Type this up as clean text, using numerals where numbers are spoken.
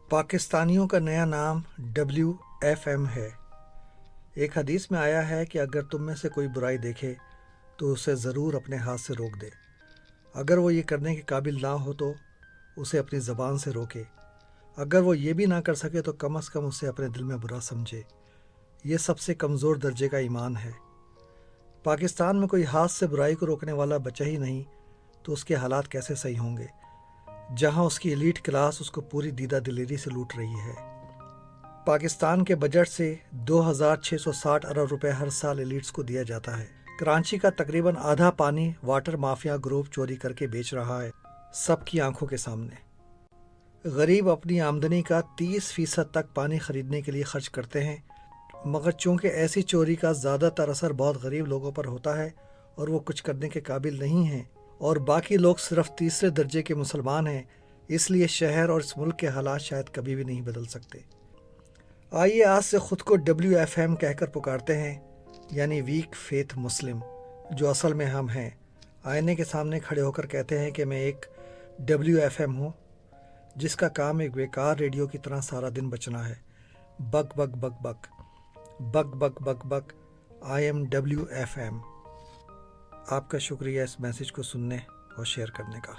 पाकिस्तानियों का नया नाम WFM है। एक हदीस में आया है कि अगर तुम में से कोई बुराई देखे तो उसे ज़रूर अपने हाथ से रोक दे। अगर वो ये करने के काबिल ना हो तो उसे अपनी ज़बान से रोके। अगर वो ये भी ना कर सके तो कम अज़ कम उसे अपने दिल में बुरा समझे। ये सबसे कमज़ोर दर्जे का ईमान है। पाकिस्तान में कोई हाथ से बुराई को रोकने वाला बचा ही नहीं तो उसके हालात कैसे सही होंगे, जहां उसकी एलीट क्लास उसको पूरी दीदा दिलेरी से लूट रही है। पाकिस्तान के बजट से 2660 अरब रुपए हर साल एलीट्स को दिया जाता है। कराची का तकरीबन आधा पानी वाटर माफिया ग्रुप चोरी करके बेच रहा है, सबकी आंखों के सामने। गरीब अपनी आमदनी का 30% तक पानी खरीदने के लिए खर्च करते हैं, मगर चूंकि ऐसी चोरी का ज़्यादातर असर बहुत गरीब लोगों पर होता है और वो कुछ करने के काबिल नहीं हैं और बाकी लोग सिर्फ तीसरे दर्जे के मुसलमान हैं, इसलिए शहर और इस मुल्क के हालात शायद कभी भी नहीं बदल सकते। आइए आज से ख़ुद को WFM कहकर पुकारते हैं, यानी वीक फेथ मुस्लिम, जो असल में हम हैं। आईने के सामने खड़े होकर कहते हैं कि मैं एक WFM हूँ, जिसका काम एक बेकार रेडियो की तरह सारा दिन बचना है। बक बक बक बक बक बक बक बक। I am WFM। आपका शुक्रिया इस मैसेज को सुनने और शेयर करने का।